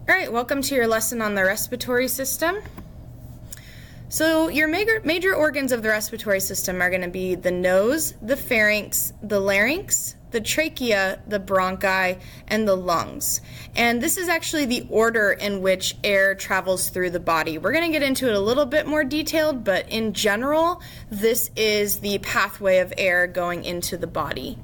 All right, welcome to your lesson on the respiratory system. So your major organs of the respiratory system are going to be the nose, the pharynx, the larynx, the trachea, the bronchi, and the lungs. And this is actually the order in which air travels through the body. We're going to get into it a little bit more detailed, but in general, this is the pathway of air going into the body.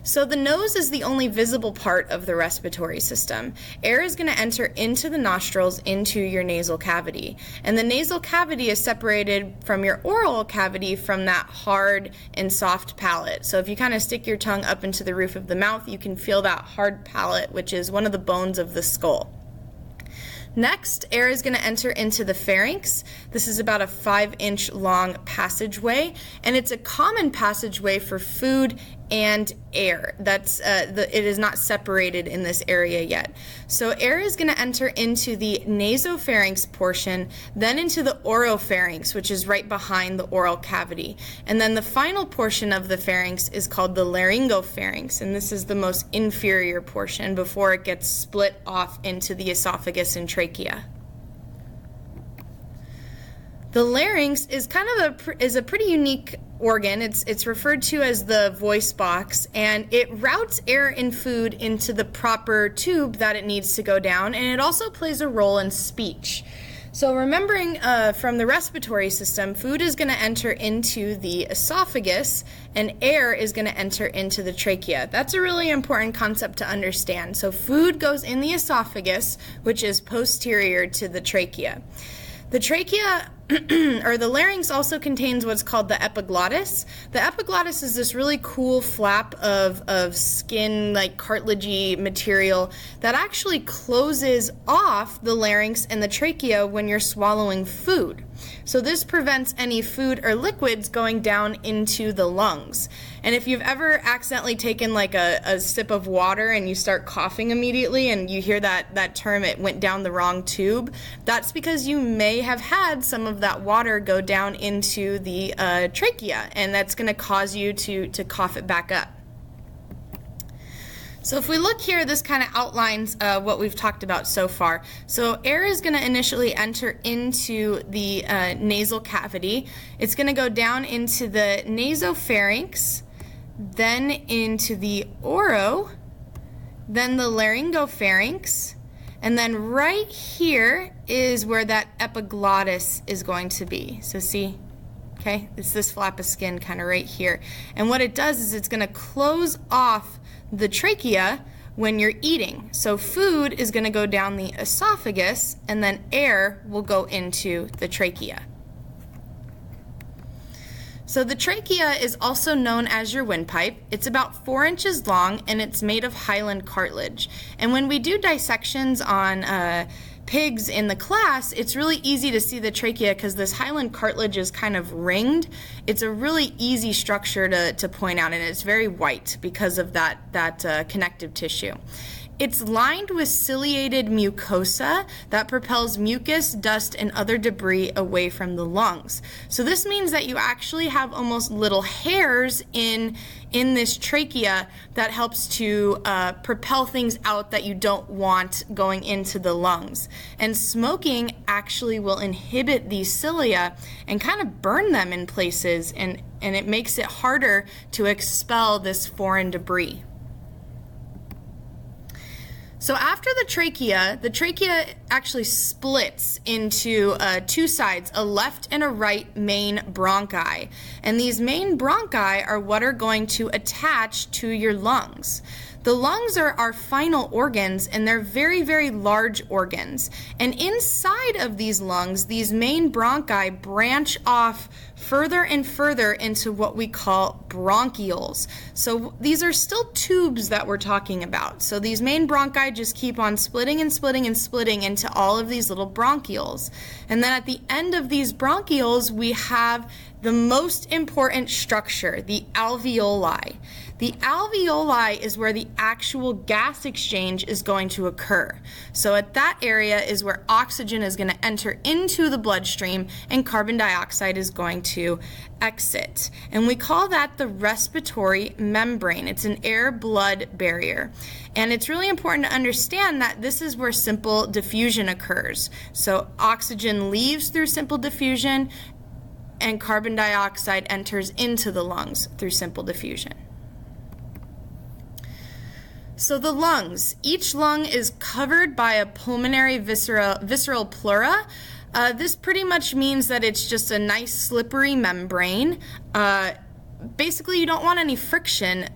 So the nose is the only visible part of the respiratory system. Air is going to enter into the nostrils into your nasal cavity. And the nasal cavity is separated from your oral cavity from that hard and soft palate. So if you kind of stick your tongue up into the roof of the mouth, you can feel that hard palate, which is one of the bones of the skull. Next, air is going to enter into the pharynx. This is about a 5-inch long passageway, and it's a common passageway for food and air. It is not separated in this area yet. So air is going to enter into the nasopharynx portion, then into the oropharynx, which is right behind the oral cavity. And then the final portion of the pharynx is called the laryngopharynx, and this is the most inferior portion before it gets split off into the esophagus and trachea. The larynx is a pretty unique organ. It's referred to as the voice box, and it routes air and food into the proper tube that it needs to go down, and it also plays a role in speech. So remembering from the respiratory system, food is going to enter into the esophagus and air is going to enter into the trachea. That's a really important concept to understand. So food goes in the esophagus, which is posterior to the trachea. The trachea, or the larynx, also contains what's called the epiglottis. The epiglottis is this really cool flap of skin, like cartilagey material that actually closes off the larynx and the trachea when you're swallowing food. So this prevents any food or liquids going down into the lungs. And if you've ever accidentally taken like a sip of water and you start coughing immediately and you hear that term, it went down the wrong tube, that's because you may have had some of that water go down into the trachea, and that's going to cause you to cough it back up. So if we look here, this kind of outlines what we've talked about so far. So air is going to initially enter into the nasal cavity. It's going to go down into the nasopharynx, then into the oro, then the laryngopharynx, and then right here is where that epiglottis is going to be. So see? Okay, it's this flap of skin kind of right here. And what it does is it's going to close off the trachea when you're eating. So food is going to go down the esophagus, and then air will go into the trachea. So the trachea is also known as your windpipe. It's about 4 inches long, and it's made of hyaline cartilage. And when we do dissections on pigs in the class, it's really easy to see the trachea because this hyaline cartilage is kind of ringed. It's a really easy structure to point out, and it's very white because of that connective tissue. It's lined with ciliated mucosa that propels mucus, dust, and other debris away from the lungs. So this means that you actually have almost little hairs in this trachea that helps to propel things out that you don't want going into the lungs. And smoking actually will inhibit these cilia and kind of burn them in places, and it makes it harder to expel this foreign debris. So after the trachea actually splits into two sides, a left and a right main bronchi. And these main bronchi are what are going to attach to your lungs. The lungs are our final organs, and they're very, very large organs. And inside of these lungs, these main bronchi branch off further and further into what we call bronchioles. So these are still tubes that we're talking about. So these main bronchi just keep on splitting and splitting and splitting into all of these little bronchioles. And then at the end of these bronchioles, we have the most important structure, the alveoli. The alveoli is where the actual gas exchange is going to occur. So at that area is where oxygen is going to enter into the bloodstream and carbon dioxide is going to exit. And we call that the respiratory membrane. It's an air-blood barrier. And it's really important to understand that this is where simple diffusion occurs. So oxygen leaves through simple diffusion and carbon dioxide enters into the lungs through simple diffusion. So the lungs, each lung is covered by a pulmonary visceral pleura. This pretty much means that it's just a nice slippery membrane. Basically, you don't want any friction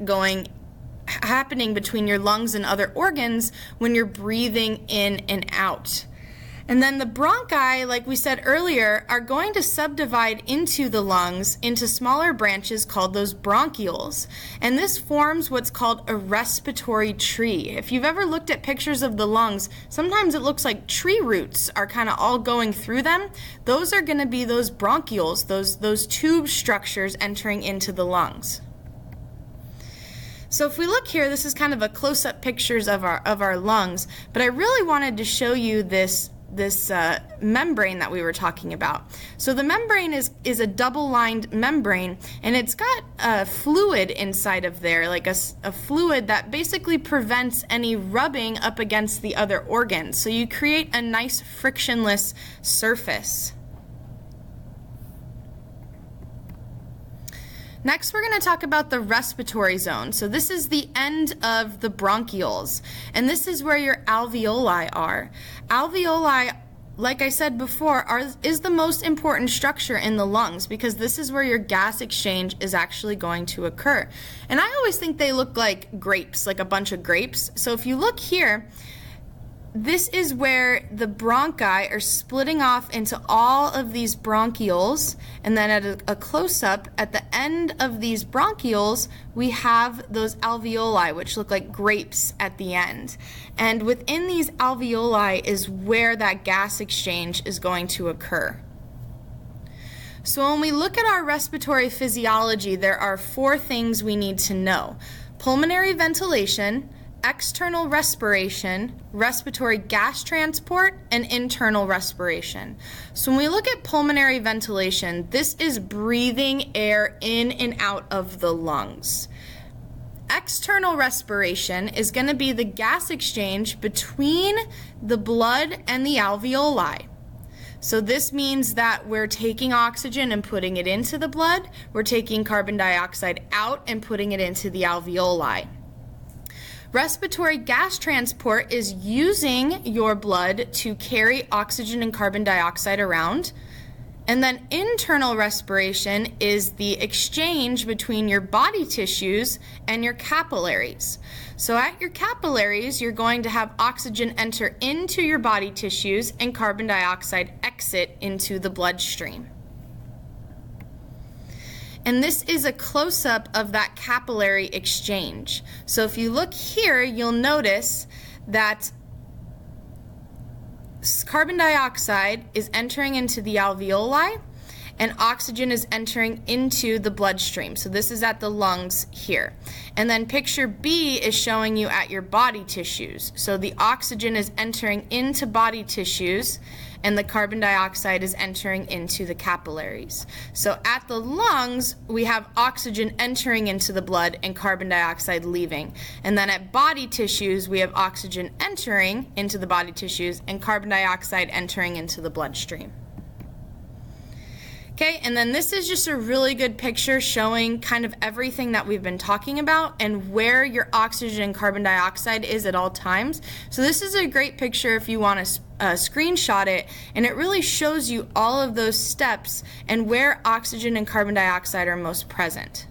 happening between your lungs and other organs when you're breathing in and out. And then the bronchi, like we said earlier, are going to subdivide into the lungs into smaller branches called those bronchioles. And this forms what's called a respiratory tree. If you've ever looked at pictures of the lungs, sometimes it looks like tree roots are kind of all going through them. Those are going to be those bronchioles, those tube structures entering into the lungs. So if we look here, this is kind of a close-up pictures of our lungs, but I really wanted to show you this membrane that we were talking about. So the membrane is a double-lined membrane, and it's got a fluid inside of there, like a fluid that basically prevents any rubbing up against the other organs. So you create a nice frictionless surface. Next, we're going to talk about the respiratory zone. So this is the end of the bronchioles, and this is where your alveoli are. Alveoli, like I said before, is the most important structure in the lungs because this is where your gas exchange is actually going to occur. And I always think they look like grapes, like a bunch of grapes. So if you look here, this is where the bronchi are splitting off into all of these bronchioles, and then at a close-up, at the end of these bronchioles, we have those alveoli, which look like grapes at the end. And within these alveoli is where that gas exchange is going to occur. So when we look at our respiratory physiology, there are 4 things we need to know: pulmonary ventilation, external respiration, respiratory gas transport, and internal respiration. So when we look at pulmonary ventilation, this is breathing air in and out of the lungs. External respiration is going to be the gas exchange between the blood and the alveoli. So this means that we're taking oxygen and putting it into the blood, we're taking carbon dioxide out and putting it into the alveoli. Respiratory gas transport is using your blood to carry oxygen and carbon dioxide around. And then internal respiration is the exchange between your body tissues and your capillaries. So at your capillaries, you're going to have oxygen enter into your body tissues and carbon dioxide exit into the bloodstream. And this is a close-up of that capillary exchange. So if you look here, you'll notice that carbon dioxide is entering into the alveoli and oxygen is entering into the bloodstream. So this is at the lungs here. And then picture B is showing you at your body tissues. So the oxygen is entering into body tissues and the carbon dioxide is entering into the capillaries. So at the lungs, we have oxygen entering into the blood and carbon dioxide leaving. And then at body tissues, we have oxygen entering into the body tissues and carbon dioxide entering into the bloodstream. Okay, and then this is just a really good picture showing kind of everything that we've been talking about and where your oxygen and carbon dioxide is at all times. So this is a great picture if you want to screenshot it, and it really shows you all of those steps and where oxygen and carbon dioxide are most present.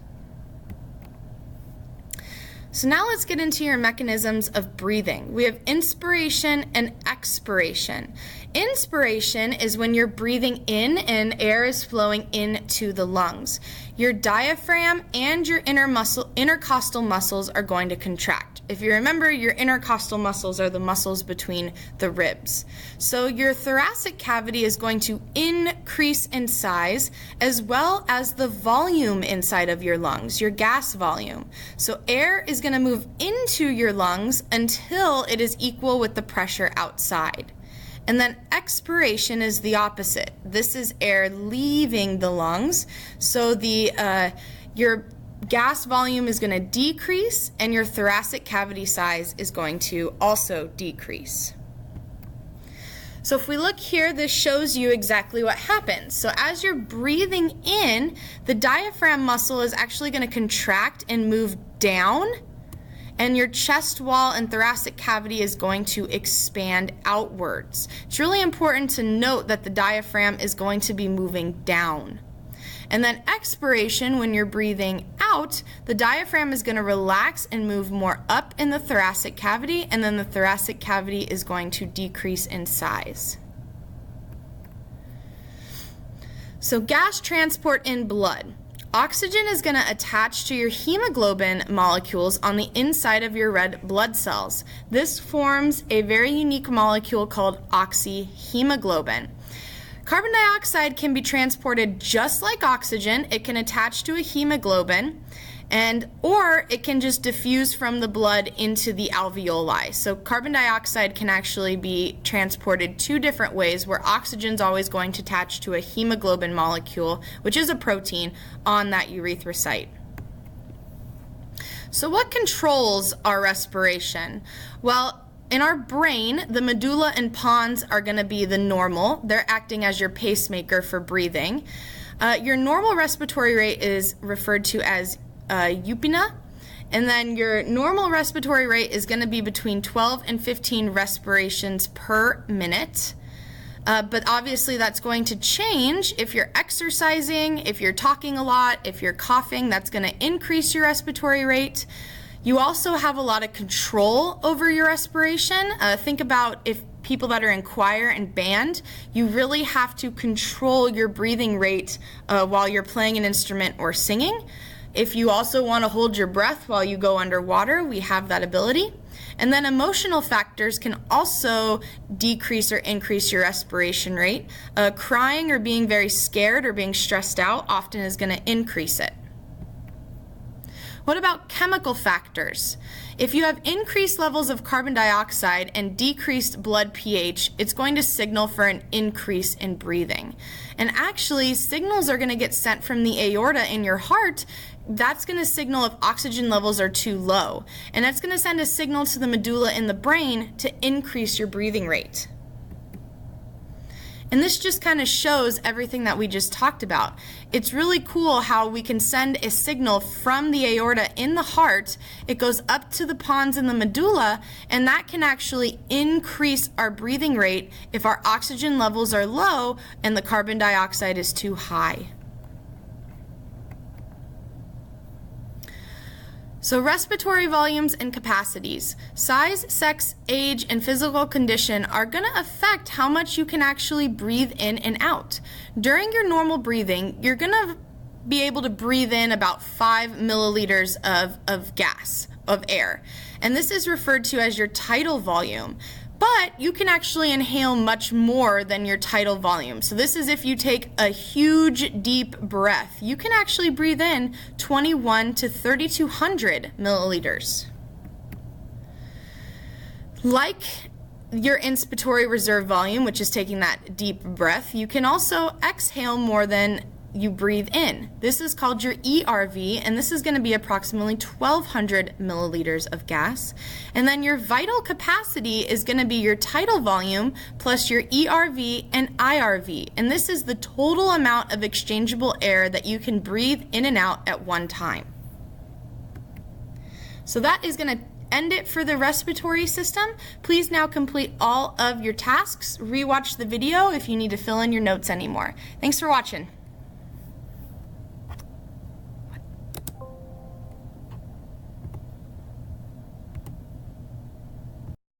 So now let's get into your mechanisms of breathing. We have inspiration and expiration. Inspiration is when you're breathing in and air is flowing into the lungs. your diaphragm and your intercostal muscles are going to contract. If you remember, your intercostal muscles are the muscles between the ribs. So your thoracic cavity is going to increase in size, as well as the volume inside of your lungs, your gas volume. So air is going to move into your lungs until it is equal with the pressure outside. And then expiration is the opposite. This is air leaving the lungs. So your gas volume is going to decrease and your thoracic cavity size is going to also decrease. So if we look here, this shows you exactly what happens. So as you're breathing in, the diaphragm muscle is actually going to contract and move down, and your chest wall and thoracic cavity is going to expand outwards. It's really important to note that the diaphragm is going to be moving down. And then expiration, when you're breathing out, the diaphragm is going to relax and move more up in the thoracic cavity, and then the thoracic cavity is going to decrease in size. So gas transport in blood. Oxygen is going to attach to your hemoglobin molecules on the inside of your red blood cells. This forms a very unique molecule called oxyhemoglobin. Carbon dioxide can be transported just like oxygen. It can attach to a hemoglobin, or it can just diffuse from the blood into the alveoli. So carbon dioxide can actually be transported two different ways, where oxygen is always going to attach to a hemoglobin molecule, which is a protein, on that erythrocyte. So what controls our respiration? Well, in our brain, the medulla and pons are going to be the normal. They're acting as your pacemaker for breathing. Your normal respiratory rate is referred to as eupnea, and then your normal respiratory rate is going to be between 12 and 15 respirations per minute. But obviously that's going to change if you're exercising, if you're talking a lot, if you're coughing. That's going to increase your respiratory rate. You also have a lot of control over your respiration. Think about if people that are in choir and band, you really have to control your breathing rate while you're playing an instrument or singing. If you also want to hold your breath while you go underwater, we have that ability. And then emotional factors can also decrease or increase your respiration rate. Crying or being very scared or being stressed out often is going to increase it. What about chemical factors? If you have increased levels of carbon dioxide and decreased blood pH, it's going to signal for an increase in breathing. And actually, signals are going to get sent from the aorta in your heart. That's going to signal if oxygen levels are too low. And that's going to send a signal to the medulla in the brain to increase your breathing rate. And this just kind of shows everything that we just talked about. It's really cool how we can send a signal from the aorta in the heart. It goes up to the pons in the medulla, and that can actually increase our breathing rate if our oxygen levels are low and the carbon dioxide is too high. So respiratory volumes and capacities. Size, sex, age, and physical condition are going to affect how much you can actually breathe in and out. During your normal breathing, you're going to be able to breathe in about 5 milliliters of gas, of air. And this is referred to as your tidal volume. But you can actually inhale much more than your tidal volume. So this is if you take a huge deep breath. You can actually breathe in 21 to 3,200 milliliters. Like your inspiratory reserve volume, which is taking that deep breath, you can also exhale more than you breathe in. This is called your ERV, and this is going to be approximately 1,200 milliliters of gas. And then your vital capacity is going to be your tidal volume plus your ERV and IRV. And this is the total amount of exchangeable air that you can breathe in and out at one time. So that is going to end it for the respiratory system. Please now complete all of your tasks. Rewatch the video if you need to fill in your notes anymore. Thanks for watching.